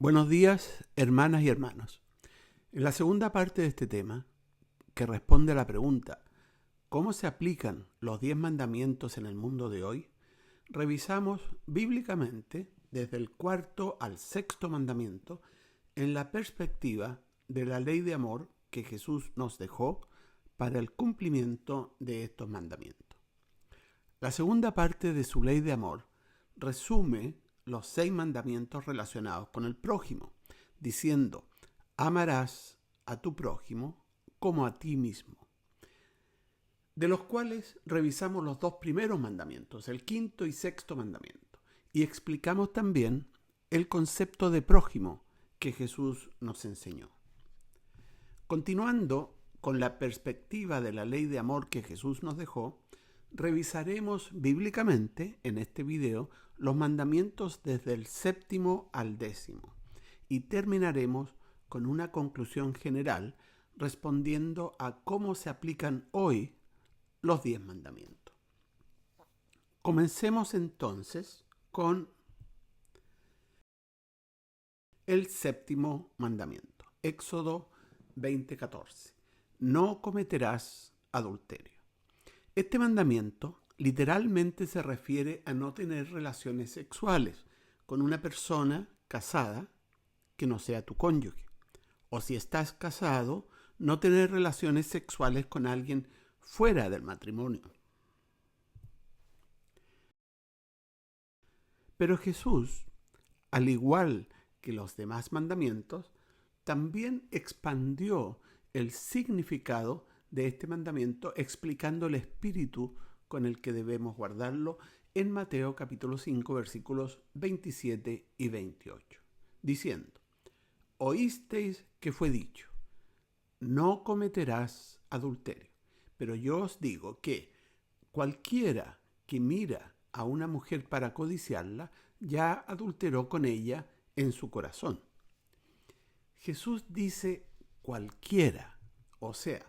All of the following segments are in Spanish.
Buenos días, hermanas y hermanos. En la segunda parte de este tema, que responde a la pregunta ¿cómo se aplican los 10 mandamientos en el mundo de hoy?, revisamos bíblicamente desde el cuarto al sexto mandamiento en la perspectiva de la ley de amor que Jesús nos dejó para el cumplimiento de estos mandamientos. La segunda parte de su ley de amor resume los 6 mandamientos relacionados con el prójimo, diciendo: amarás a tu prójimo como a ti mismo, de los cuales revisamos los 2 primeros mandamientos, el quinto y sexto mandamiento, y explicamos también el concepto de prójimo que Jesús nos enseñó. Continuando con la perspectiva de la ley de amor que Jesús nos dejó, revisaremos bíblicamente en este video los mandamientos desde el séptimo al 10º y terminaremos con una conclusión general respondiendo a cómo se aplican hoy los 10 mandamientos. Comencemos entonces con el séptimo mandamiento, Éxodo 20:14. No cometerás adulterio. Este mandamiento literalmente se refiere a no tener relaciones sexuales con una persona casada que no sea tu cónyuge. O si estás casado, no tener relaciones sexuales con alguien fuera del matrimonio. Pero Jesús, al igual que los demás mandamientos, también expandió el significado de este mandamiento explicando el espíritu con el que debemos guardarlo en Mateo capítulo 5 versículos 27 y 28, diciendo: oísteis que fue dicho, no cometerás adulterio. Pero yo os digo que cualquiera que mira a una mujer para codiciarla, ya adulteró con ella en su corazón. Jesús dice cualquiera, o sea,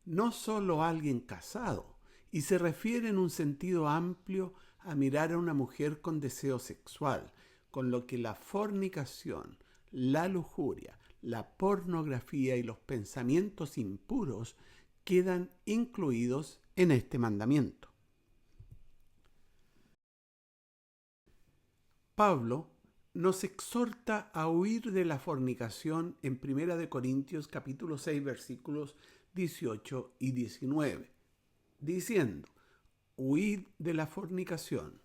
no solo alguien casado, y se refiere en un sentido amplio a mirar a una mujer con deseo sexual, con lo que la fornicación, la lujuria, la pornografía y los pensamientos impuros quedan incluidos en este mandamiento. Pablo nos exhorta a huir de la fornicación en 1 Corintios capítulo 6 versículos 18 y 19, diciendo: huid de la fornicación.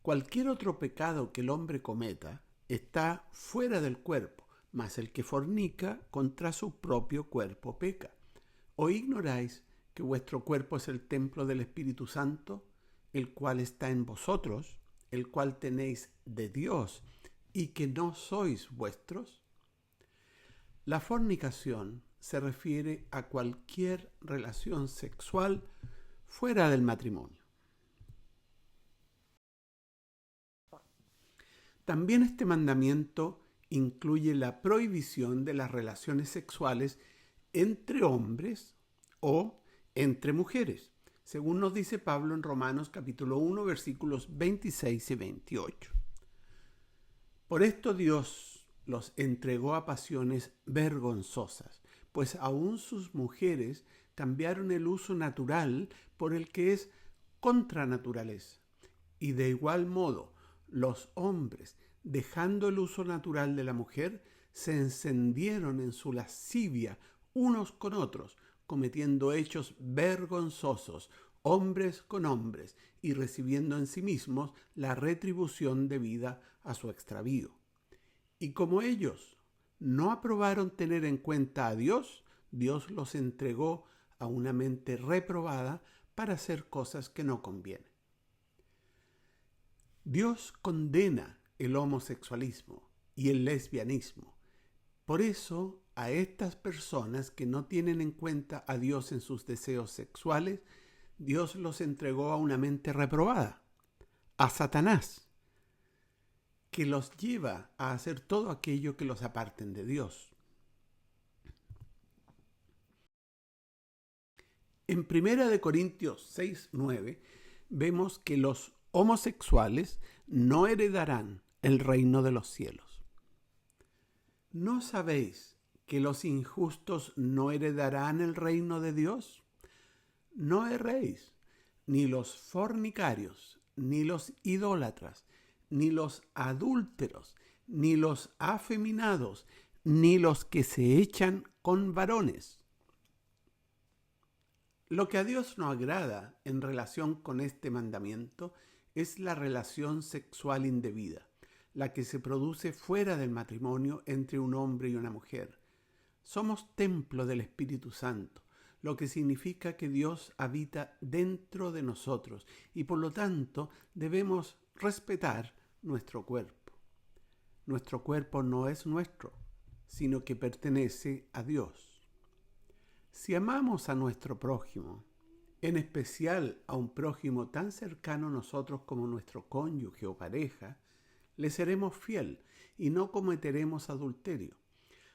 Cualquier otro pecado que el hombre cometa está fuera del cuerpo, mas el que fornica contra su propio cuerpo peca. ¿O ignoráis que vuestro cuerpo es el templo del Espíritu Santo, el cual está en vosotros, el cual tenéis de Dios, y que no sois vuestros? La fornicación se refiere a cualquier relación sexual fuera del matrimonio. También este mandamiento incluye la prohibición de las relaciones sexuales entre hombres o entre mujeres, según nos dice Pablo en Romanos capítulo 1 versículos 26 y 28. Por esto Dios los entregó a pasiones vergonzosas, pues aún sus mujeres cambiaron el uso natural por el que es contra naturaleza. Y de igual modo, los hombres, dejando el uso natural de la mujer, se encendieron en su lascivia unos con otros, cometiendo hechos vergonzosos, hombres con hombres, y recibiendo en sí mismos la retribución debida a su extravío. Y como ellos no aprobaron tener en cuenta a Dios, Dios los entregó a una mente reprobada para hacer cosas que no convienen. Dios condena el homosexualismo y el lesbianismo. Por eso, a estas personas que no tienen en cuenta a Dios en sus deseos sexuales, Dios los entregó a una mente reprobada, a Satanás, que los lleva a hacer todo aquello que los aparten de Dios. En 1 Corintios 6:9 vemos que los homosexuales no heredarán el reino de los cielos. ¿No sabéis que los injustos no heredarán el reino de Dios? No erréis, ni los fornicarios, ni los idólatras, ni los adúlteros, ni los afeminados, ni los que se echan con varones. Lo que a Dios no agrada en relación con este mandamiento es la relación sexual indebida, la que se produce fuera del matrimonio entre un hombre y una mujer. Somos templo del Espíritu Santo, lo que significa que Dios habita dentro de nosotros y por lo tanto debemos respetar nuestro cuerpo. Nuestro cuerpo no es nuestro, sino que pertenece a Dios. Si amamos a nuestro prójimo, en especial a un prójimo tan cercano a nosotros como nuestro cónyuge o pareja, le seremos fiel y no cometeremos adulterio.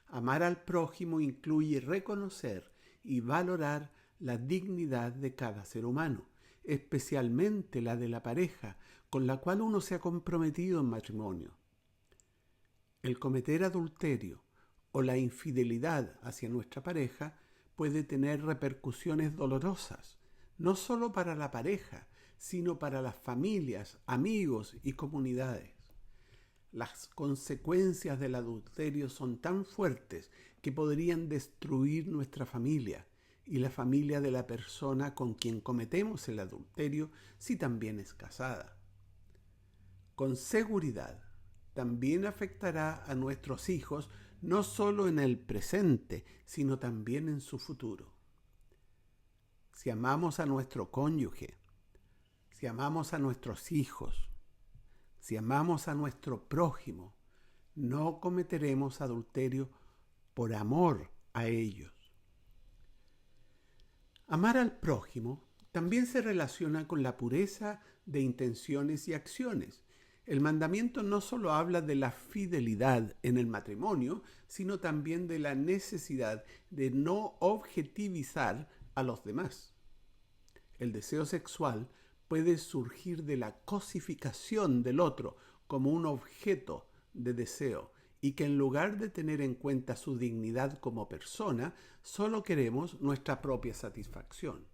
Amar al prójimo incluye reconocer y valorar la dignidad de cada ser humano, especialmente la de la pareja con la cual uno se ha comprometido en matrimonio. El cometer adulterio o la infidelidad hacia nuestra pareja puede tener repercusiones dolorosas, no solo para la pareja, sino para las familias, amigos y comunidades. Las consecuencias del adulterio son tan fuertes que podrían destruir nuestra familia y la familia de la persona con quien cometemos el adulterio si también es casada. Con seguridad, también afectará a nuestros hijos no solo en el presente, sino también en su futuro. Si amamos a nuestro cónyuge, si amamos a nuestros hijos, si amamos a nuestro prójimo, no cometeremos adulterio por amor a ellos. Amar al prójimo también se relaciona con la pureza de intenciones y acciones. El mandamiento no solo habla de la fidelidad en el matrimonio, sino también de la necesidad de no objetivizar a los demás. El deseo sexual puede surgir de la cosificación del otro como un objeto de deseo y que en lugar de tener en cuenta su dignidad como persona, solo queremos nuestra propia satisfacción.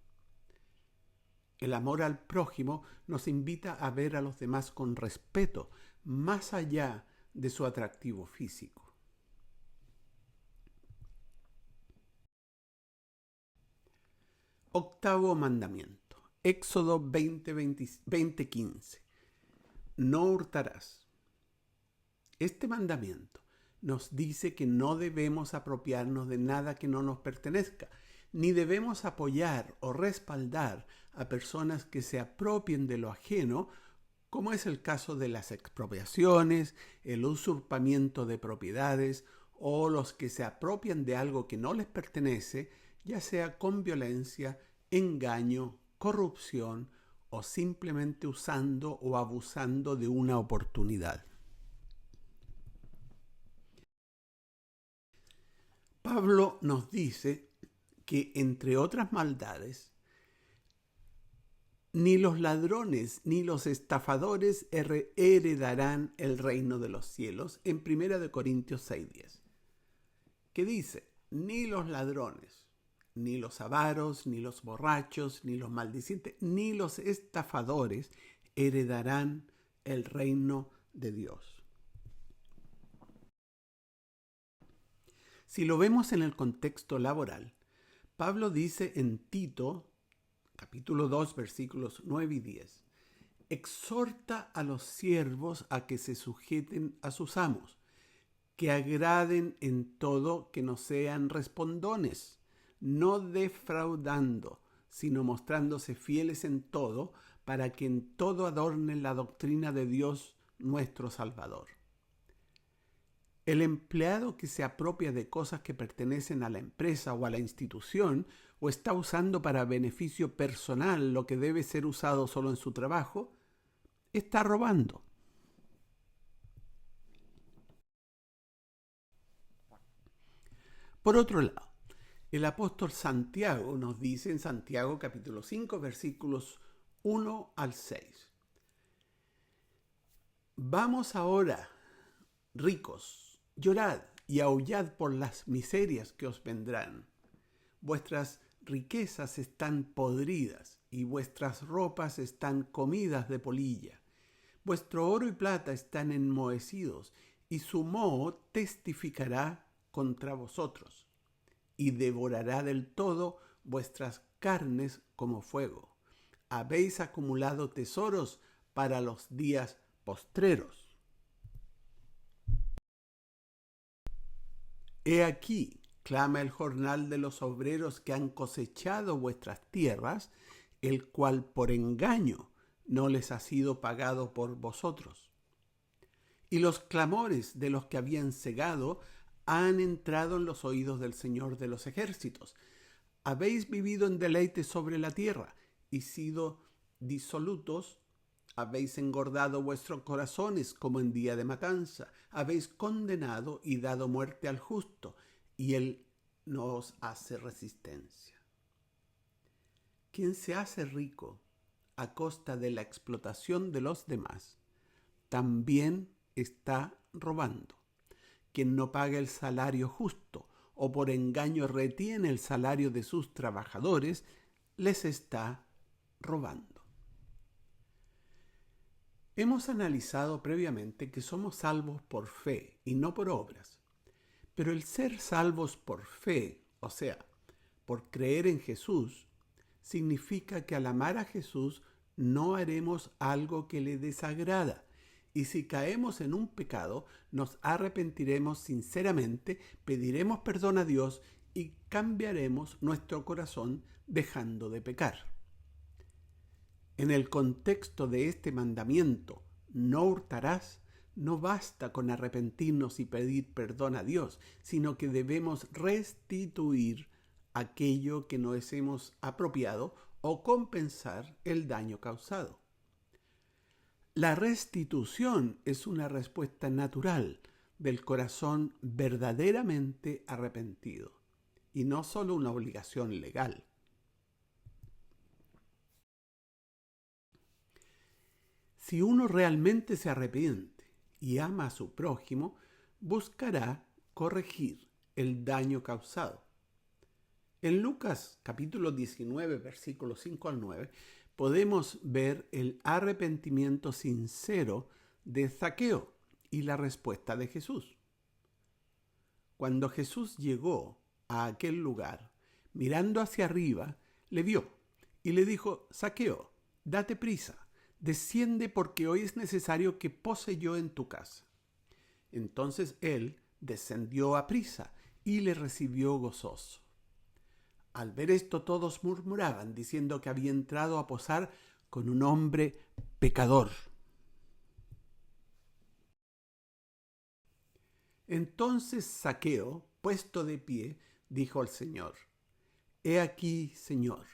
El amor al prójimo nos invita a ver a los demás con respeto, más allá de su atractivo físico. Octavo mandamiento. Éxodo 20:15. No hurtarás. Este mandamiento nos dice que no debemos apropiarnos de nada que no nos pertenezca, ni debemos apoyar o respaldar a personas que se apropien de lo ajeno, como es el caso de las expropiaciones, el usurpamiento de propiedades o los que se apropian de algo que no les pertenece, ya sea con violencia, engaño, corrupción o simplemente usando o abusando de una oportunidad. Pablo nos dice que, entre otras maldades, ni los ladrones ni los estafadores heredarán el reino de los cielos, en 1 Corintios 6:10, que dice, ni los ladrones, ni los avaros, ni los borrachos, ni los maldicientes, ni los estafadores heredarán el reino de Dios. Si lo vemos en el contexto laboral, Pablo dice en Tito, capítulo 2, versículos 9 y 10, exhorta a los siervos a que se sujeten a sus amos, que agraden en todo, que no sean respondones, no defraudando, sino mostrándose fieles en todo, para que en todo adornen la doctrina de Dios nuestro Salvador. El empleado que se apropia de cosas que pertenecen a la empresa o a la institución o está usando para beneficio personal lo que debe ser usado solo en su trabajo, está robando. Por otro lado, el apóstol Santiago nos dice en Santiago capítulo 5 versículos 1 al 6. Vamos ahora, ricos, llorad y aullad por las miserias que os vendrán. Vuestras riquezas están podridas y vuestras ropas están comidas de polilla. Vuestro oro y plata están enmohecidos y su moho testificará contra vosotros y devorará del todo vuestras carnes como fuego. Habéis acumulado tesoros para los días postreros. He aquí, clama el jornal de los obreros que han cosechado vuestras tierras, el cual por engaño no les ha sido pagado por vosotros. Y los clamores de los que habían cegado han entrado en los oídos del Señor de los ejércitos. Habéis vivido en deleite sobre la tierra y sido disolutos. Habéis engordado vuestros corazones como en día de matanza. Habéis condenado y dado muerte al justo, y él no os hace resistencia. Quien se hace rico a costa de la explotación de los demás, también está robando. Quien no paga el salario justo o por engaño retiene el salario de sus trabajadores, les está robando. Hemos analizado previamente que somos salvos por fe y no por obras. Pero el ser salvos por fe, o sea, por creer en Jesús, significa que al amar a Jesús no haremos algo que le desagrada. Y si caemos en un pecado, nos arrepentiremos sinceramente, pediremos perdón a Dios y cambiaremos nuestro corazón dejando de pecar. En el contexto de este mandamiento, no hurtarás, no basta con arrepentirnos y pedir perdón a Dios, sino que debemos restituir aquello que nos hemos apropiado o compensar el daño causado. La restitución es una respuesta natural del corazón verdaderamente arrepentido y no solo una obligación legal. Si uno realmente se arrepiente y ama a su prójimo, buscará corregir el daño causado. En Lucas capítulo 19, versículos 5 al 9, podemos ver el arrepentimiento sincero de Zaqueo y la respuesta de Jesús. Cuando Jesús llegó a aquel lugar, mirando hacia arriba, le vio y le dijo: Zaqueo, date prisa, desciende porque hoy es necesario que pose yo en tu casa. Entonces él descendió a prisa y le recibió gozoso. Al ver esto todos murmuraban, diciendo que había entrado a posar con un hombre pecador. Entonces Zaqueo, puesto de pie, dijo al Señor: He aquí, Señor,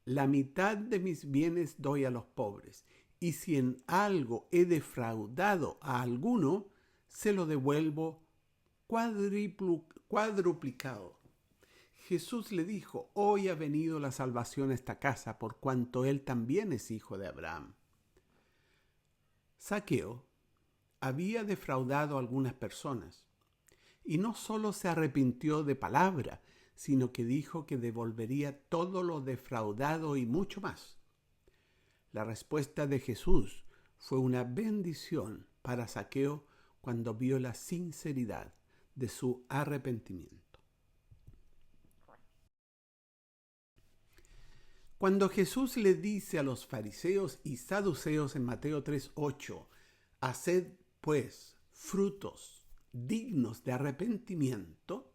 la mitad de mis bienes doy a los pobres, y si en algo he defraudado a alguno, se lo devuelvo cuadruplicado. Jesús le dijo: Hoy ha venido la salvación a esta casa, por cuanto él también es hijo de Abraham. Zaqueo había defraudado a algunas personas, y no solo se arrepintió de palabra, sino que dijo que devolvería todo lo defraudado y mucho más. La respuesta de Jesús fue una bendición para Zaqueo cuando vio la sinceridad de su arrepentimiento. Cuando Jesús le dice a los fariseos y saduceos en Mateo 3:8, haced pues frutos dignos de arrepentimiento,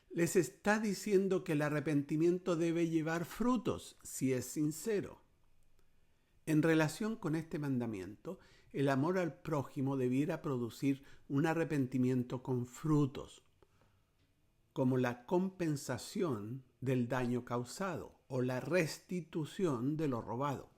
les está diciendo que el arrepentimiento debe llevar frutos si es sincero. En relación con este mandamiento, el amor al prójimo debiera producir un arrepentimiento con frutos, como la compensación del daño causado o la restitución de lo robado.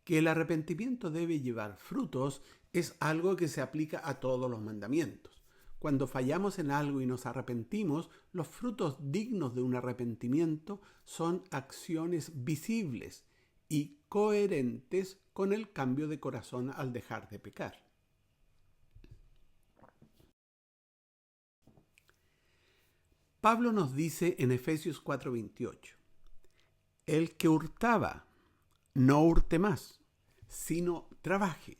Que el arrepentimiento debe llevar frutos es algo que se aplica a todos los mandamientos. Cuando fallamos en algo y nos arrepentimos, los frutos dignos de un arrepentimiento son acciones visibles y coherentes con el cambio de corazón al dejar de pecar. Pablo nos dice en Efesios 4:28, el que hurtaba, no hurte más, sino trabaje,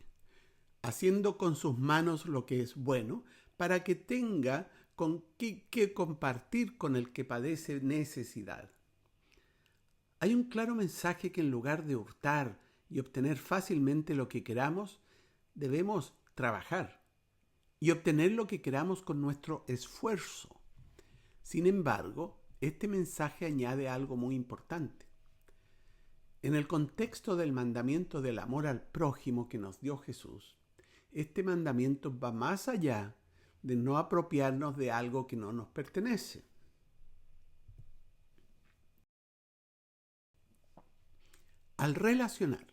haciendo con sus manos lo que es bueno, para que tenga con qué compartir con el que padece necesidad. Hay un claro mensaje que en lugar de hurtar y obtener fácilmente lo que queramos, debemos trabajar y obtener lo que queramos con nuestro esfuerzo. Sin embargo, este mensaje añade algo muy importante. En el contexto del mandamiento del amor al prójimo que nos dio Jesús, este mandamiento va más allá de no apropiarnos de algo que no nos pertenece. Al relacionar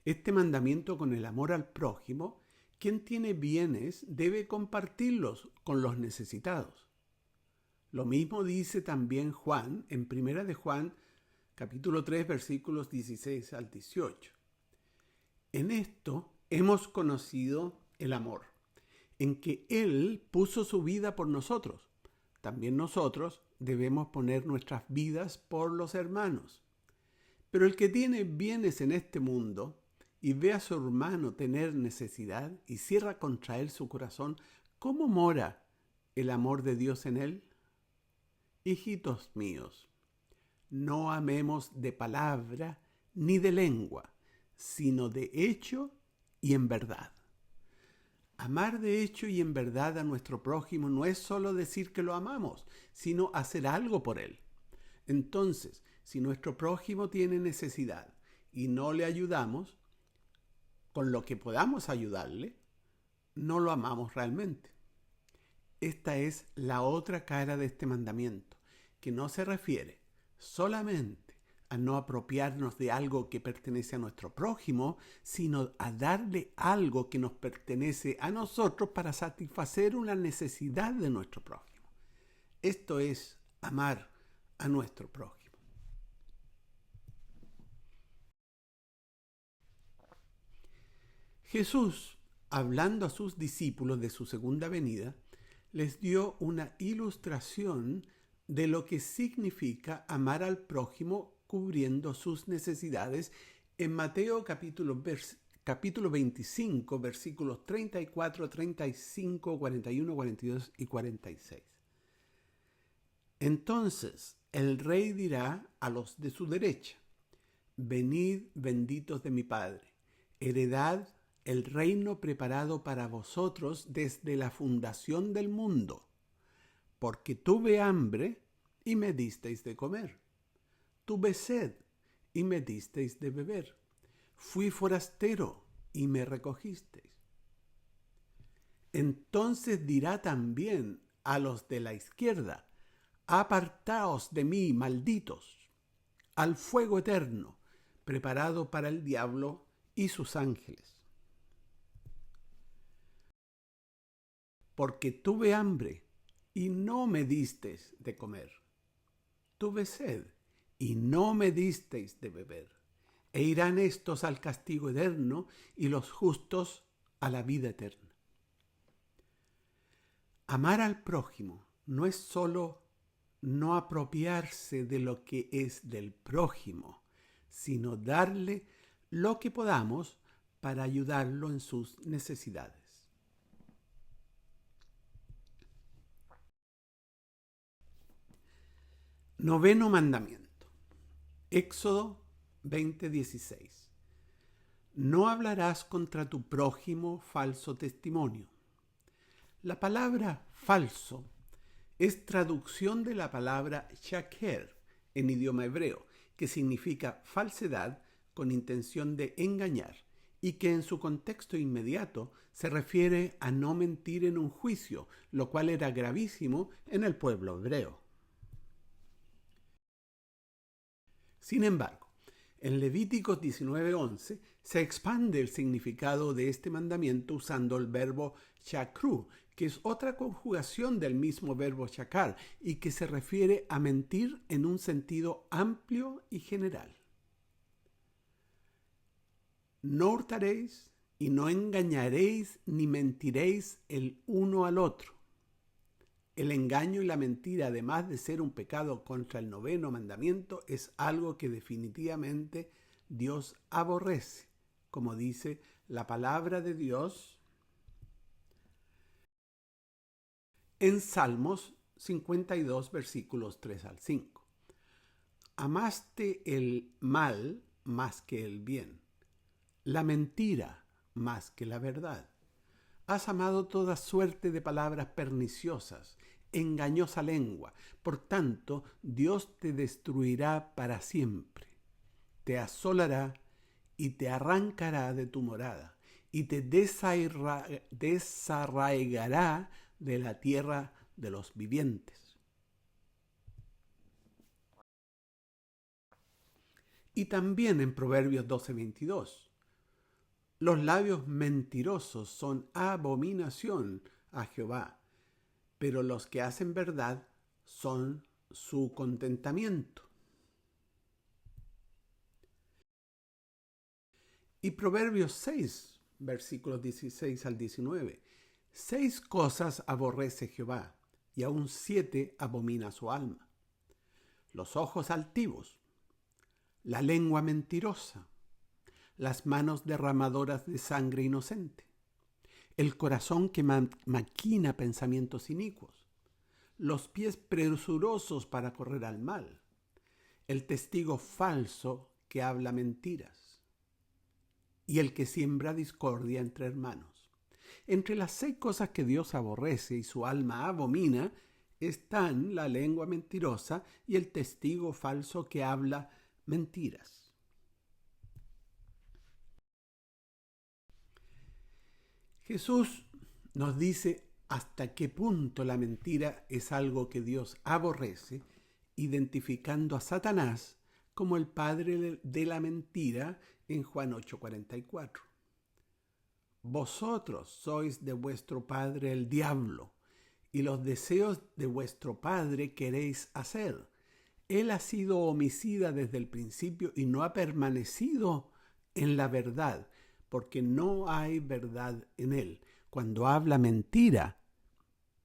este mandamiento con el amor al prójimo, quien tiene bienes debe compartirlos con los necesitados. Lo mismo dice también Juan en 1 de Juan, capítulo 3, versículos 16 al 18. En esto hemos conocido el amor, en que Él puso su vida por nosotros. También nosotros debemos poner nuestras vidas por los hermanos. Pero el que tiene bienes en este mundo y ve a su hermano tener necesidad y cierra contra él su corazón, ¿cómo mora el amor de Dios en él? Hijitos míos, no amemos de palabra ni de lengua, sino de hecho y en verdad. Amar de hecho y en verdad a nuestro prójimo no es solo decir que lo amamos, sino hacer algo por él. Entonces, si nuestro prójimo tiene necesidad y no le ayudamos, con lo que podamos ayudarle, no lo amamos realmente. Esta es la otra cara de este mandamiento, que no se refiere solamente a no apropiarnos de algo que pertenece a nuestro prójimo, sino a darle algo que nos pertenece a nosotros para satisfacer una necesidad de nuestro prójimo. Esto es amar a nuestro prójimo. Jesús, hablando a sus discípulos de su segunda venida, les dio una ilustración de lo que significa amar al prójimo cubriendo sus necesidades en Mateo capítulo 25, versículos 34, 35, 41, 42 y 46. Entonces el rey dirá a los de su derecha, venid benditos de mi Padre, heredad el reino preparado para vosotros desde la fundación del mundo, porque tuve hambre y me disteis de comer, tuve sed y me disteis de beber, fui forastero y me recogisteis. Entonces dirá también a los de la izquierda, apartaos de mí, malditos, al fuego eterno, preparado para el diablo y sus ángeles. Porque tuve hambre y no me disteis de comer. Tuve sed y no me disteis de beber. E irán estos al castigo eterno y los justos a la vida eterna. Amar al prójimo no es solo no apropiarse de lo que es del prójimo, sino darle lo que podamos para ayudarlo en sus necesidades. Noveno mandamiento. Éxodo 20:16. No hablarás contra tu prójimo falso testimonio. La palabra falso es traducción de la palabra shaker en idioma hebreo, que significa falsedad con intención de engañar y que en su contexto inmediato se refiere a no mentir en un juicio, lo cual era gravísimo en el pueblo hebreo. Sin embargo, en Levíticos 19:11 se expande el significado de este mandamiento usando el verbo shakru, que es otra conjugación del mismo verbo shakar y que se refiere a mentir en un sentido amplio y general. No hurtaréis y no engañaréis ni mentiréis el uno al otro. El engaño y la mentira, además de ser un pecado contra el 9º mandamiento, es algo que definitivamente Dios aborrece, como dice la palabra de Dios en Salmos 52, versículos 3 al 5. Amaste el mal más que el bien, la mentira más que la verdad. Has amado toda suerte de palabras perniciosas, engañosa lengua. Por tanto, Dios te destruirá para siempre. Te asolará y te arrancará de tu morada y te desarraigará de la tierra de los vivientes. Y también en Proverbios 12:22. Los labios mentirosos son abominación a Jehová, pero los que hacen verdad son su contentamiento. Y Proverbios 6, versículos 16 al 19. 6 cosas aborrece Jehová, y aún 7 abomina su alma: los ojos altivos, la lengua mentirosa, las manos derramadoras de sangre inocente, el corazón que maquina pensamientos inicuos, los pies presurosos para correr al mal, el testigo falso que habla mentiras, y el que siembra discordia entre hermanos. Entre las 6 cosas que Dios aborrece y su alma abomina están la lengua mentirosa y el testigo falso que habla mentiras. Jesús nos dice hasta qué punto la mentira es algo que Dios aborrece, identificando a Satanás como el padre de la mentira en Juan 8:44. Vosotros sois de vuestro padre el diablo, y los deseos de vuestro padre queréis hacer. Él ha sido homicida desde el principio y no ha permanecido en la verdad, porque no hay verdad en él. Cuando habla mentira,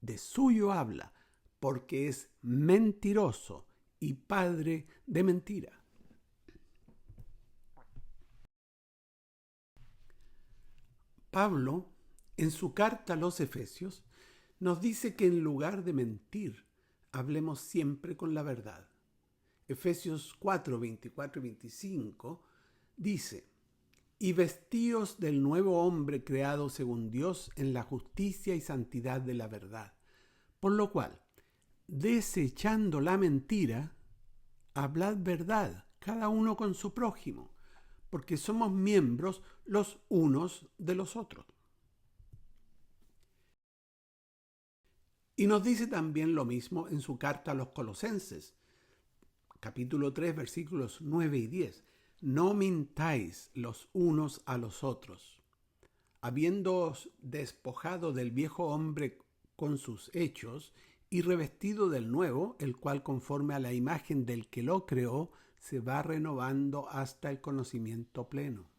de suyo habla, porque es mentiroso y padre de mentira. Pablo, en su carta a los Efesios, nos dice que en lugar de mentir, hablemos siempre con la verdad. Efesios 4, 24 y 25 dice: y vestíos del nuevo hombre creado según Dios en la justicia y santidad de la verdad. Por lo cual, desechando la mentira, hablad verdad, cada uno con su prójimo, porque somos miembros los unos de los otros. Y nos dice también lo mismo en su carta a los Colosenses, capítulo 3, versículos 9 y 10. No mintáis los unos a los otros, habiéndoos despojado del viejo hombre con sus hechos y revestido del nuevo, el cual conforme a la imagen del que lo creó, se va renovando hasta el conocimiento pleno.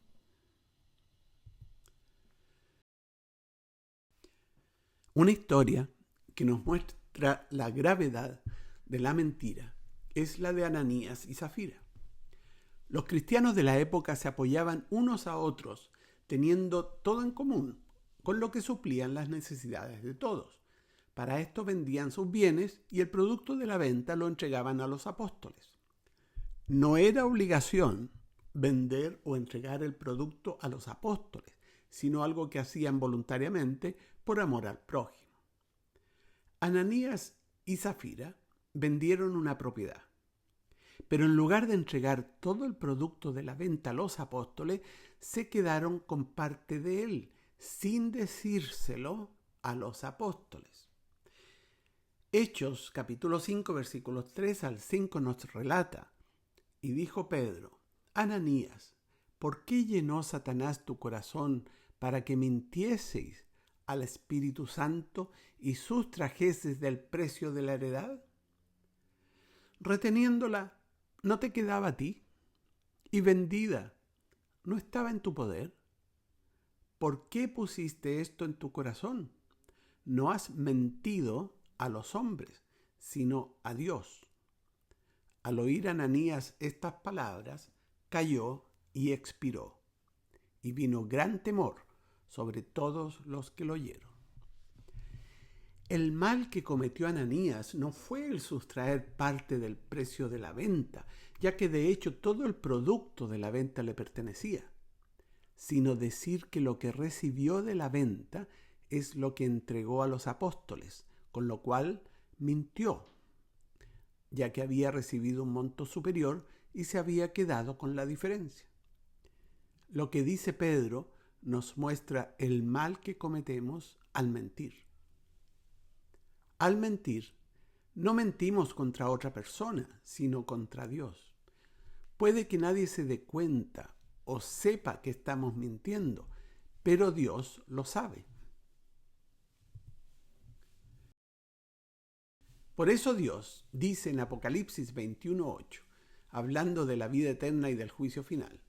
Una historia que nos muestra la gravedad de la mentira es la de Ananías y Zafira. Los cristianos de la época se apoyaban unos a otros, teniendo todo en común, con lo que suplían las necesidades de todos. Para esto vendían sus bienes y el producto de la venta lo entregaban a los apóstoles. No era obligación vender o entregar el producto a los apóstoles, sino algo que hacían voluntariamente por amor al prójimo. Ananías y Zafira vendieron una propiedad, pero en lugar de entregar todo el producto de la venta a los apóstoles, se quedaron con parte de él, sin decírselo a los apóstoles. Hechos, capítulo 5, versículos 3 al 5 nos relata: y dijo Pedro: Ananías, ¿por qué llenó Satanás tu corazón para que mintieseis al Espíritu Santo y sustrajeses del precio de la heredad? Reteniéndola, ¿no te quedaba a ti? Y vendida, ¿no estaba en tu poder? ¿Por qué pusiste esto en tu corazón? No has mentido a los hombres, sino a Dios. Al oír Ananías estas palabras, cayó y expiró, y vino gran temor sobre todos los que lo oyeron. El mal que cometió Ananías no fue el sustraer parte del precio de la venta, ya que de hecho todo el producto de la venta le pertenecía, sino decir que lo que recibió de la venta es lo que entregó a los apóstoles, con lo cual mintió, ya que había recibido un monto superior y se había quedado con la diferencia. Lo que dice Pedro nos muestra el mal que cometemos al mentir. Al mentir, no mentimos contra otra persona, sino contra Dios. Puede que nadie se dé cuenta o sepa que estamos mintiendo, pero Dios lo sabe. Por eso Dios dice en Apocalipsis 21:8, hablando de la vida eterna y del juicio final: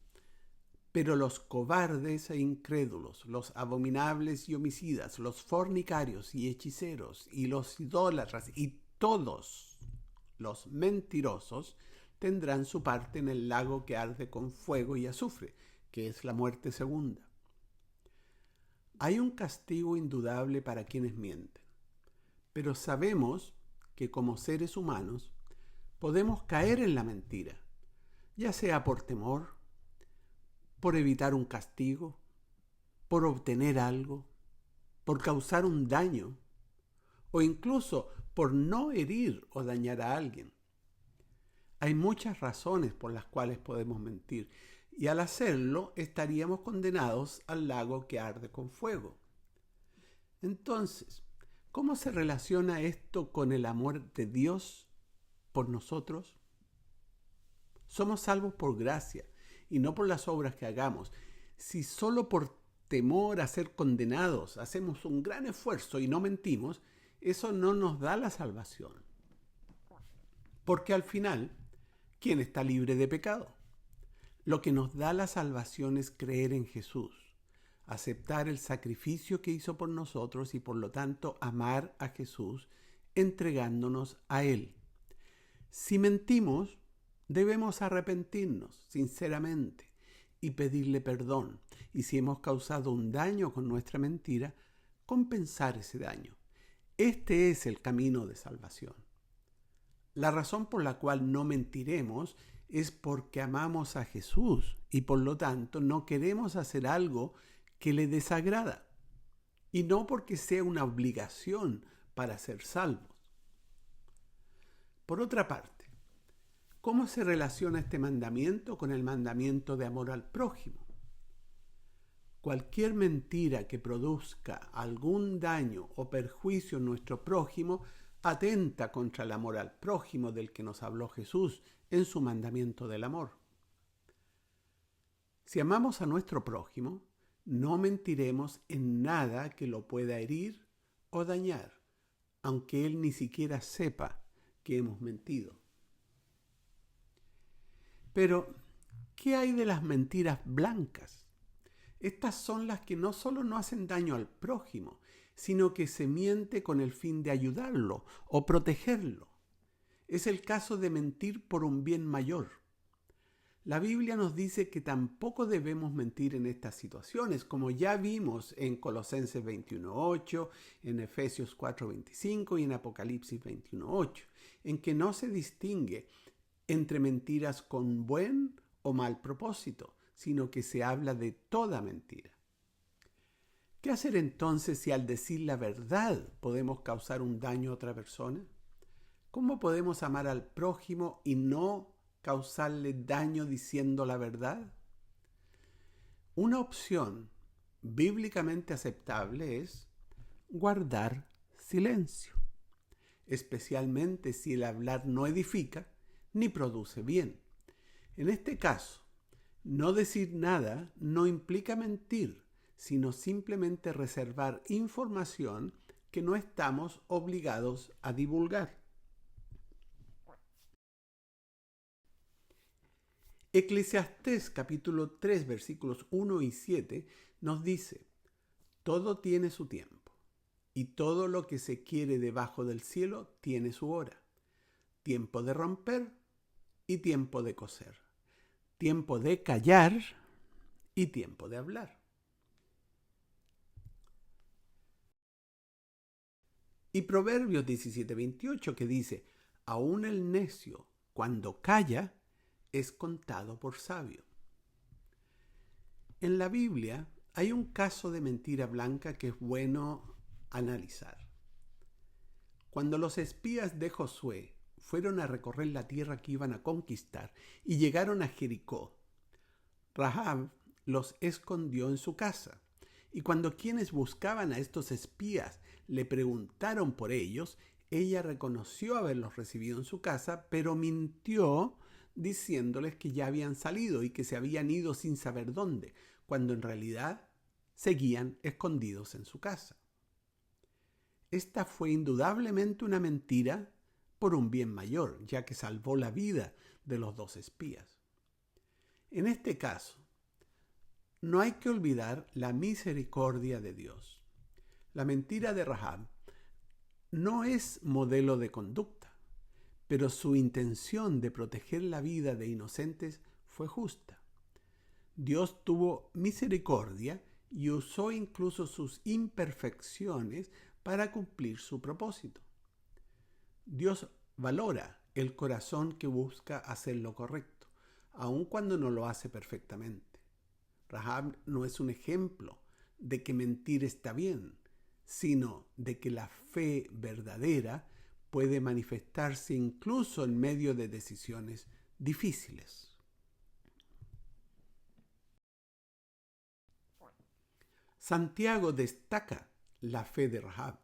pero los cobardes e incrédulos, los abominables y homicidas, los fornicarios y hechiceros, y los idólatras, y todos los mentirosos, tendrán su parte en el lago que arde con fuego y azufre, que es la muerte segunda. Hay un castigo indudable para quienes mienten, pero sabemos que como seres humanos podemos caer en la mentira, ya sea por temor, por evitar un castigo, por obtener algo, por causar un daño, o incluso por no herir o dañar a alguien. Hay muchas razones por las cuales podemos mentir, y al hacerlo estaríamos condenados al lago que arde con fuego. Entonces, ¿cómo se relaciona esto con el amor de Dios por nosotros? Somos salvos por gracia y no por las obras que hagamos. Si solo por temor a ser condenados hacemos un gran esfuerzo y no mentimos, eso no nos da la salvación. Porque al final, ¿quién está libre de pecado? Lo que nos da la salvación es creer en Jesús, aceptar el sacrificio que hizo por nosotros y por lo tanto amar a Jesús entregándonos a Él. Si mentimos, debemos arrepentirnos sinceramente y pedirle perdón. Y si hemos causado un daño con nuestra mentira, compensar ese daño. Este es el camino de salvación. La razón por la cual no mentiremos es porque amamos a Jesús y por lo tanto no queremos hacer algo que le desagrada, y no porque sea una obligación para ser salvos. Por otra parte, ¿cómo se relaciona este mandamiento con el mandamiento de amor al prójimo? Cualquier mentira que produzca algún daño o perjuicio en nuestro prójimo atenta contra el amor al prójimo del que nos habló Jesús en su mandamiento del amor. Si amamos a nuestro prójimo, no mentiremos en nada que lo pueda herir o dañar, aunque él ni siquiera sepa que hemos mentido. Pero, ¿qué hay de las mentiras blancas? Estas son las que no solo no hacen daño al prójimo, sino que se miente con el fin de ayudarlo o protegerlo. Es el caso de mentir por un bien mayor. La Biblia nos dice que tampoco debemos mentir en estas situaciones, como ya vimos en Colosenses 21:8, en Efesios 4:25 y en Apocalipsis 21:8, en que no se distingue entre mentiras con buen o mal propósito, sino que se habla de toda mentira. ¿Qué hacer entonces si al decir la verdad podemos causar un daño a otra persona? ¿Cómo podemos amar al prójimo y no causarle daño diciendo la verdad? Una opción bíblicamente aceptable es guardar silencio, especialmente si el hablar no edifica ni produce bien. En este caso, no decir nada no implica mentir, sino simplemente reservar información que no estamos obligados a divulgar. Eclesiastés capítulo 3 versículos 1 y 7 nos dice: todo tiene su tiempo, y todo lo que se quiere debajo del cielo tiene su hora. Tiempo de romper y tiempo de coser. Tiempo de callar y tiempo de hablar. Y Proverbios 17:28 que dice, aún el necio, cuando calla, es contado por sabio. En la Biblia hay un caso de mentira blanca que es bueno analizar. Cuando los espías de Josué fueron a recorrer la tierra que iban a conquistar y llegaron a Jericó, Rahab los escondió en su casa. Y cuando quienes buscaban a estos espías le preguntaron por ellos, ella reconoció haberlos recibido en su casa, pero mintió diciéndoles que ya habían salido y que se habían ido sin saber dónde, cuando en realidad seguían escondidos en su casa. Esta fue indudablemente una mentira por un bien mayor, ya que salvó la vida de los dos espías. En este caso, no hay que olvidar la misericordia de Dios. La mentira de Rahab no es modelo de conducta, pero su intención de proteger la vida de inocentes fue justa. Dios tuvo misericordia y usó incluso sus imperfecciones para cumplir su propósito. Dios valora el corazón que busca hacer lo correcto, aun cuando no lo hace perfectamente. Rahab no es un ejemplo de que mentir está bien, sino de que la fe verdadera puede manifestarse incluso en medio de decisiones difíciles. Santiago destaca la fe de Rahab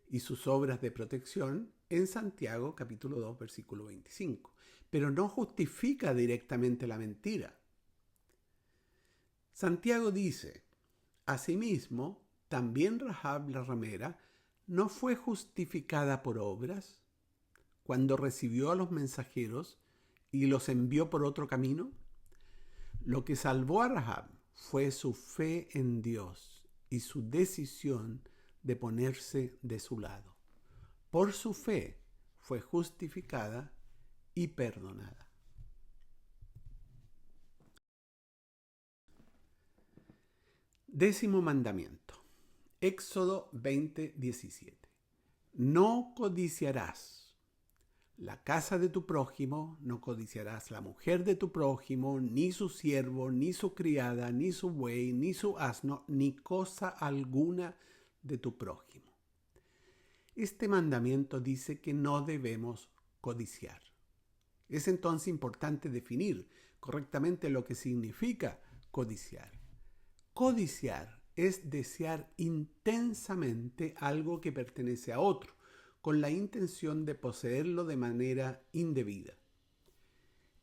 y sus obras de protección en Santiago capítulo 2 versículo 25, pero no justifica directamente la mentira. Santiago dice, asimismo, también Rahab la ramera no fue justificada por obras cuando recibió a los mensajeros y los envió por otro camino. Lo que salvó a Rahab fue su fe en Dios y su decisión de ponerse de su lado. Por su fe fue justificada y perdonada. Décimo mandamiento. Éxodo 20:17. No codiciarás la casa de tu prójimo, no codiciarás la mujer de tu prójimo, ni su siervo, ni su criada, ni su buey, ni su asno, ni cosa alguna de tu prójimo. Este mandamiento dice que no debemos codiciar. Es entonces importante definir correctamente lo que significa codiciar. Codiciar es desear intensamente algo que pertenece a otro, con la intención de poseerlo de manera indebida.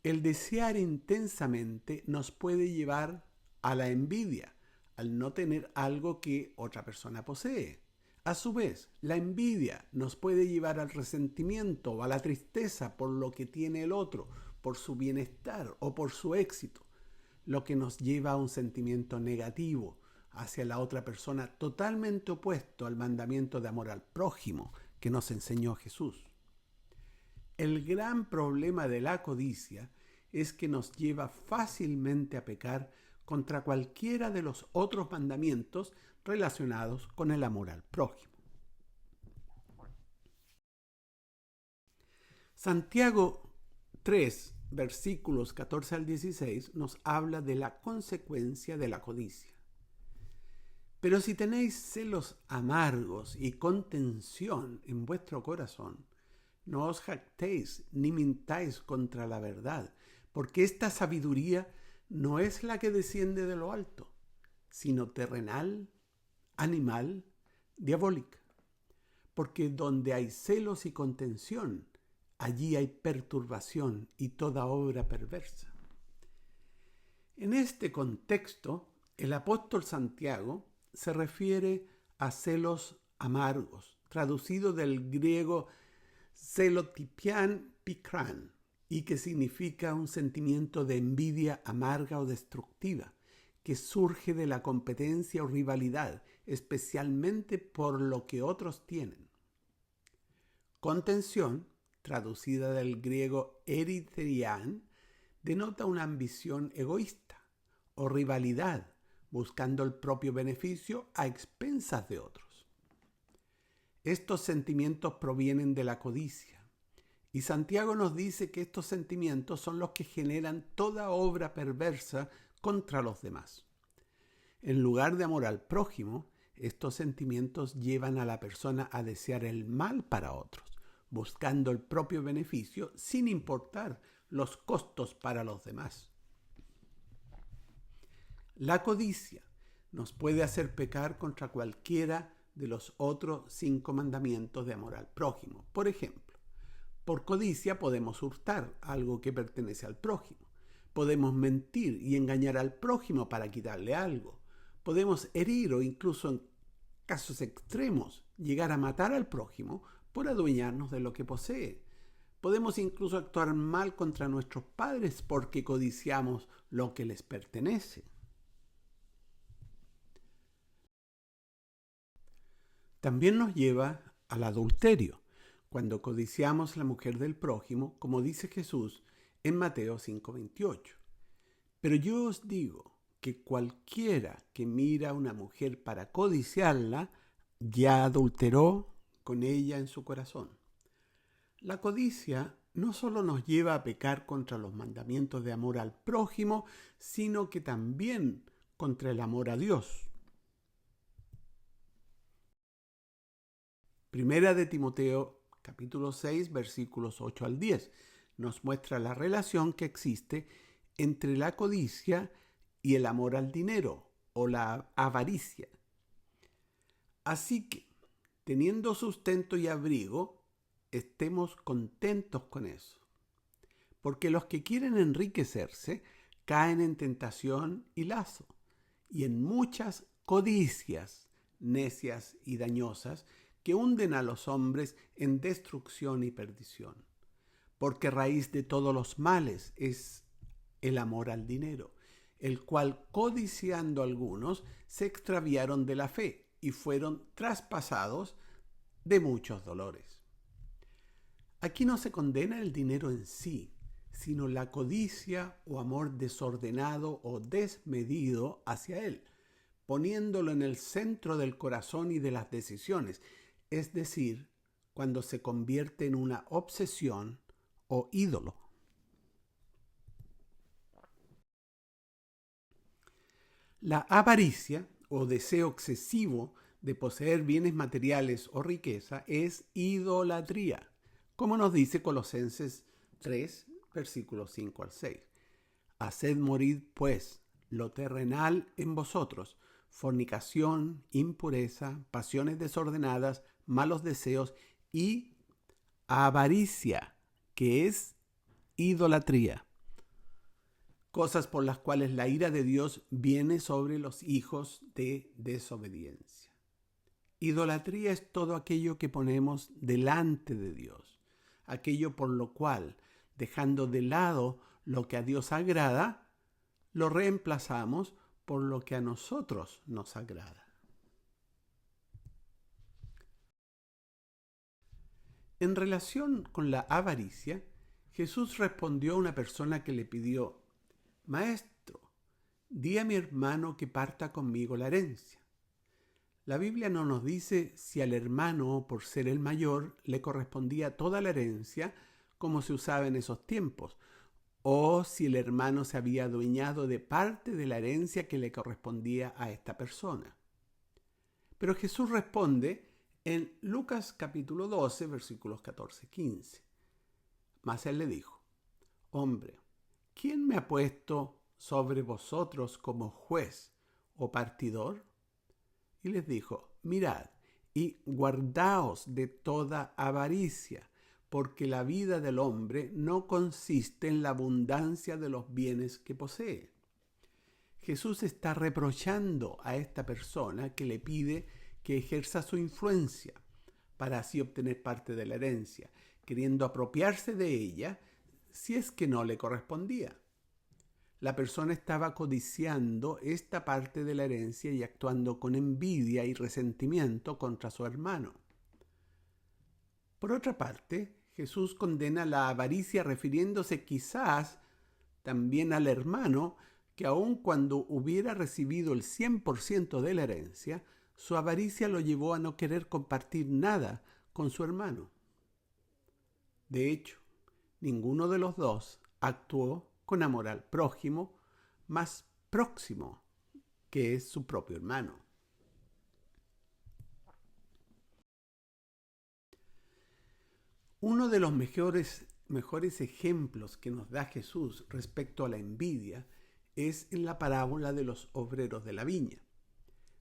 El desear intensamente nos puede llevar a la envidia, al no tener algo que otra persona posee. A su vez, la envidia nos puede llevar al resentimiento o a la tristeza por lo que tiene el otro, por su bienestar o por su éxito, lo que nos lleva a un sentimiento negativo hacia la otra persona, totalmente opuesto al mandamiento de amor al prójimo que nos enseñó Jesús. El gran problema de la codicia es que nos lleva fácilmente a pecar contra cualquiera de los otros mandamientos relacionados con el amor al prójimo. Santiago 3, versículos 14 al 16, nos habla de la consecuencia de la codicia. Pero si tenéis celos amargos y contención en vuestro corazón, no os jactéis ni mintáis contra la verdad, porque esta sabiduría no es la que desciende de lo alto, sino terrenal, animal, diabólica. Porque donde hay celos y contención, allí hay perturbación y toda obra perversa. En este contexto, el apóstol Santiago se refiere a celos amargos, traducido del griego celotipian pikran, y que significa un sentimiento de envidia amarga o destructiva, que surge de la competencia o rivalidad especialmente por lo que otros tienen. Contención, traducida del griego eritheian, denota una ambición egoísta o rivalidad, buscando el propio beneficio a expensas de otros. Estos sentimientos provienen de la codicia, y Santiago nos dice que estos sentimientos son los que generan toda obra perversa contra los demás. En lugar de amor al prójimo, estos sentimientos llevan a la persona a desear el mal para otros, buscando el propio beneficio sin importar los costos para los demás. La codicia nos puede hacer pecar contra cualquiera de los otros 5 mandamientos de amor al prójimo. Por ejemplo, por codicia podemos hurtar algo que pertenece al prójimo. Podemos mentir y engañar al prójimo para quitarle algo. Podemos herir o incluso en casos extremos llegar a matar al prójimo por adueñarnos de lo que posee. Podemos incluso actuar mal contra nuestros padres porque codiciamos lo que les pertenece. También nos lleva al adulterio, cuando codiciamos la mujer del prójimo, como dice Jesús en Mateo 5:28. Pero yo os digo que cualquiera que mira a una mujer para codiciarla, ya adulteró con ella en su corazón. La codicia no solo nos lleva a pecar contra los mandamientos de amor al prójimo, sino que también contra el amor a Dios. Primera de Timoteo, capítulo 6, versículos 8 al 10, nos muestra la relación que existe entre la codicia y el amor al dinero o la avaricia. Así que, teniendo sustento y abrigo, estemos contentos con eso. Porque los que quieren enriquecerse caen en tentación y lazo, y en muchas codicias necias y dañosas que hunden a los hombres en destrucción y perdición. Porque raíz de todos los males es el amor al dinero, el cual, codiciando algunos, se extraviaron de la fe y fueron traspasados de muchos dolores. Aquí no se condena el dinero en sí, sino la codicia o amor desordenado o desmedido hacia él, poniéndolo en el centro del corazón y de las decisiones, es decir, cuando se convierte en una obsesión o ídolo. La avaricia o deseo excesivo de poseer bienes materiales o riqueza es idolatría, como nos dice Colosenses 3, versículos 5 al 6. Haced morir, pues, lo terrenal en vosotros: fornicación, impureza, pasiones desordenadas, malos deseos y avaricia, que es idolatría. Cosas por las cuales la ira de Dios viene sobre los hijos de desobediencia. Idolatría es todo aquello que ponemos delante de Dios, aquello por lo cual, dejando de lado lo que a Dios agrada, lo reemplazamos por lo que a nosotros nos agrada. En relación con la avaricia, Jesús respondió a una persona que le pidió: Maestro, di a mi hermano que parta conmigo la herencia. La Biblia no nos dice si al hermano, por ser el mayor, le correspondía toda la herencia, como se usaba en esos tiempos, o si el hermano se había adueñado de parte de la herencia que le correspondía a esta persona. Pero Jesús responde en Lucas capítulo 12, versículos 14-15. Mas él le dijo: Hombre, ¿quién me ha puesto sobre vosotros como juez o partidor? Y les dijo: Mirad y guardaos de toda avaricia, porque la vida del hombre no consiste en la abundancia de los bienes que posee. Jesús está reprochando a esta persona que le pide que ejerza su influencia para así obtener parte de la herencia, queriendo apropiarse de ella si es que no le correspondía. la persona estaba codiciando esta parte de la herencia y actuando con envidia y resentimiento contra su hermano. Por otra parte, Jesús condena la avaricia refiriéndose quizás también al hermano que aun cuando hubiera recibido el 100% de la herencia, su avaricia lo llevó a no querer compartir nada con su hermano. De hecho, ninguno de los dos actuó con amor al prójimo más próximo, que es su propio hermano. Uno de los mejores ejemplos que nos da Jesús respecto a la envidia es en la parábola de los obreros de la viña.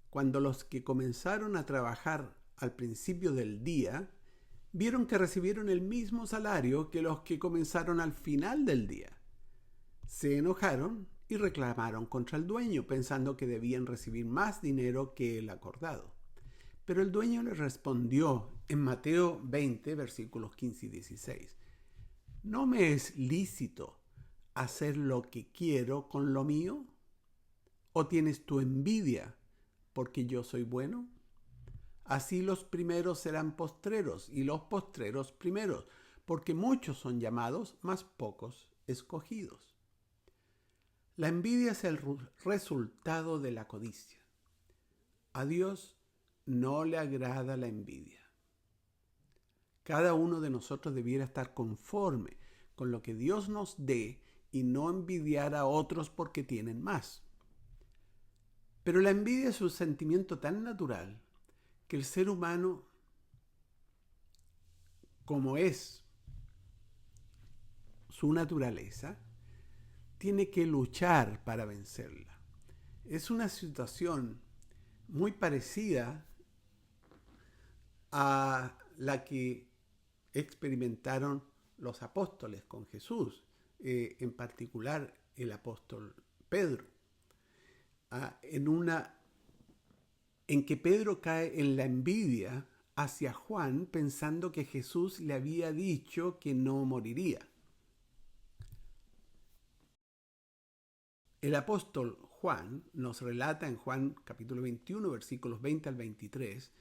Cuando los que comenzaron a trabajar al principio del día vieron que recibieron el mismo salario que los que comenzaron al final del día, se enojaron y reclamaron contra el dueño, pensando que debían recibir más dinero que el acordado. Pero el dueño les respondió en Mateo 20, versículos 15 y 16. ¿No me es lícito hacer lo que quiero con lo mío? ¿O tienes tu envidia porque yo soy bueno? Así los primeros serán postreros y los postreros primeros, porque muchos son llamados, mas pocos escogidos. La envidia es el resultado de la codicia. A Dios no le agrada la envidia. Cada uno de nosotros debiera estar conforme con lo que Dios nos dé y no envidiar a otros porque tienen más. Pero la envidia es un sentimiento tan natural que el ser humano, como es su naturaleza, tiene que luchar para vencerla. Es una situación muy parecida a la que experimentaron los apóstoles con Jesús, en particular el apóstol Pedro, en que Pedro cae en la envidia hacia Juan pensando que Jesús le había dicho que no moriría. El apóstol Juan nos relata en Juan capítulo 21, versículos 20 al 23,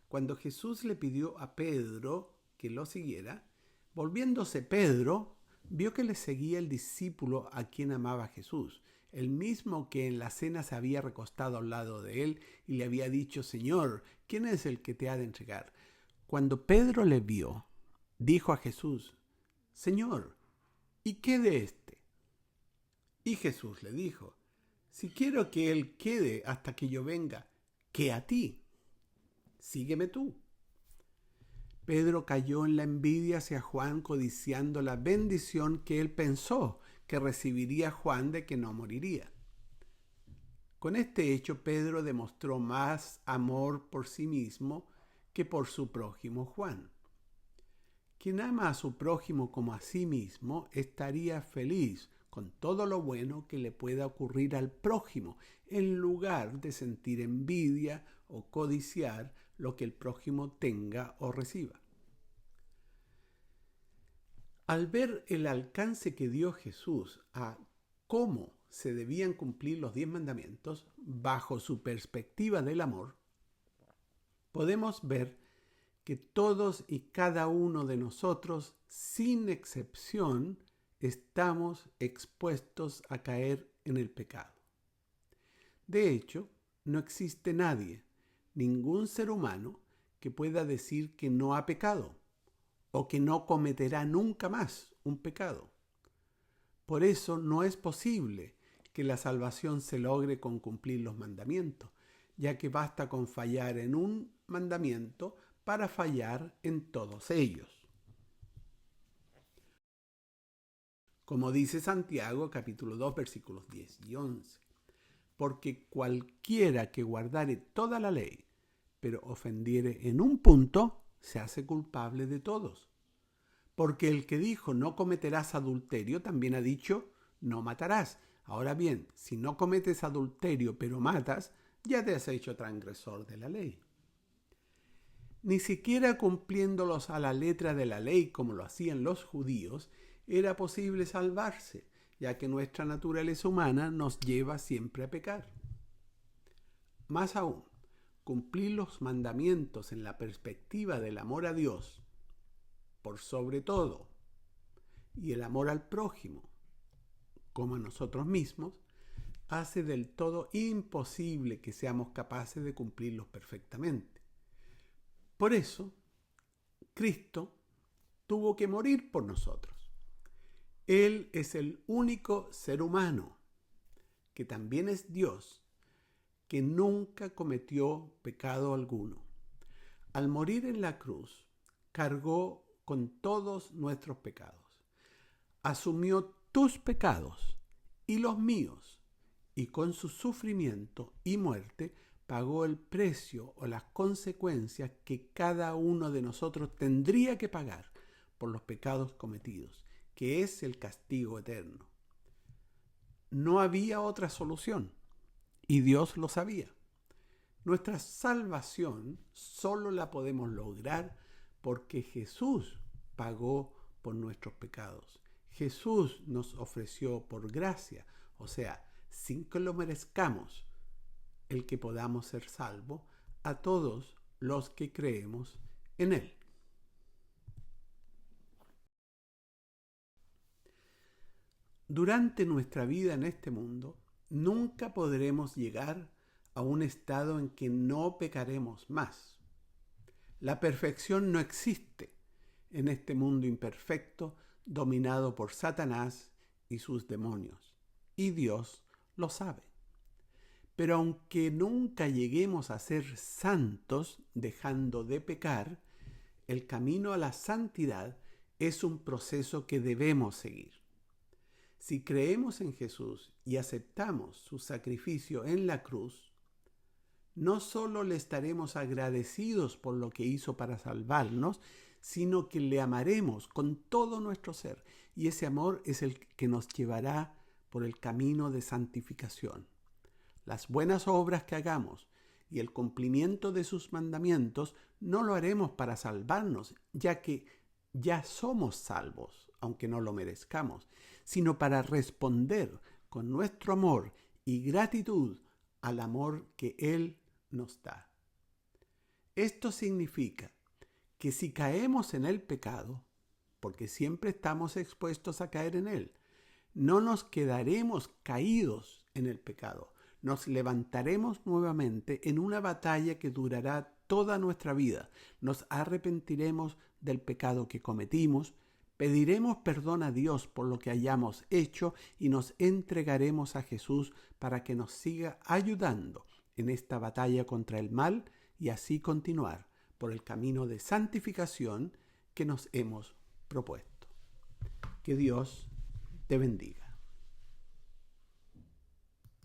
cuando Jesús le pidió a Pedro que lo siguiera, volviéndose Pedro, vio que le seguía el discípulo a quien amaba Jesús, el mismo que en la cena se había recostado al lado de él y le había dicho: Señor, ¿quién es el que te ha de entregar? Cuando Pedro le vio, dijo a Jesús: Señor, ¿y qué de éste? Y Jesús le dijo: si quiero que él quede hasta que yo venga, ¿qué a ti? Sígueme tú. Pedro cayó en la envidia hacia Juan, codiciando la bendición que él pensó que recibiría Juan de que no moriría. Con este hecho, Pedro demostró más amor por sí mismo que por su prójimo Juan. Quien ama a su prójimo como a sí mismo estaría feliz con todo lo bueno que le pueda ocurrir al prójimo, en lugar de sentir envidia o codiciar lo que el prójimo tenga o reciba. Al ver el alcance que dio Jesús a cómo se debían cumplir los 10 mandamientos bajo su perspectiva del amor, podemos ver que todos y cada uno de nosotros, sin excepción, estamos expuestos a caer en el pecado. De hecho, no existe nadie, ningún ser humano, que pueda decir que no ha pecado o que no cometerá nunca más un pecado. Por eso no es posible que la salvación se logre con cumplir los mandamientos, ya que basta con fallar en un mandamiento para fallar en todos ellos. Como dice Santiago, capítulo 2, versículos 10 y 11. Porque cualquiera que guardare toda la ley, pero ofendiere en un punto, se hace culpable de todos. Porque el que dijo no cometerás adulterio, también ha dicho no matarás. Ahora bien, si no cometes adulterio pero matas, ya te has hecho transgresor de la ley. Ni siquiera cumpliéndolos a la letra de la ley como lo hacían los judíos, era posible salvarse, ya que nuestra naturaleza humana nos lleva siempre a pecar. Más aún, cumplir los mandamientos en la perspectiva del amor a Dios, por sobre todo, y el amor al prójimo, como a nosotros mismos, hace del todo imposible que seamos capaces de cumplirlos perfectamente. Por eso, Cristo tuvo que morir por nosotros. Él es el único ser humano, que también es Dios, que nunca cometió pecado alguno. Al morir en la cruz, cargó con todos nuestros pecados. Asumió tus pecados y los míos, y con su sufrimiento y muerte pagó el precio o las consecuencias que cada uno de nosotros tendría que pagar por los pecados cometidos, que es el castigo eterno. No había otra solución, y Dios lo sabía. Nuestra salvación solo la podemos lograr porque Jesús pagó por nuestros pecados. Jesús nos ofreció por gracia, o sea, sin que lo merezcamos, el que podamos ser salvos a todos los que creemos en Él. Durante nuestra vida en este mundo, nunca podremos llegar a un estado en que no pecaremos más. La perfección no existe en este mundo imperfecto dominado por Satanás y sus demonios, y Dios lo sabe. Pero aunque nunca lleguemos a ser santos dejando de pecar, el camino a la santidad es un proceso que debemos seguir. Si creemos en Jesús y aceptamos su sacrificio en la cruz, no solo le estaremos agradecidos por lo que hizo para salvarnos, sino que le amaremos con todo nuestro ser, y ese amor es el que nos llevará por el camino de santificación. Las buenas obras que hagamos y el cumplimiento de sus mandamientos no lo haremos para salvarnos, ya que ya somos salvos, aunque no lo merezcamos, sino para responder con nuestro amor y gratitud al amor que Él nos da. Esto significa que si caemos en el pecado, porque siempre estamos expuestos a caer en él, no nos quedaremos caídos en el pecado. Nos levantaremos nuevamente en una batalla que durará toda nuestra vida. Nos arrepentiremos del pecado que cometimos, pediremos perdón a Dios por lo que hayamos hecho y nos entregaremos a Jesús para que nos siga ayudando en esta batalla contra el mal y así continuar por el camino de santificación que nos hemos propuesto. Que Dios te bendiga.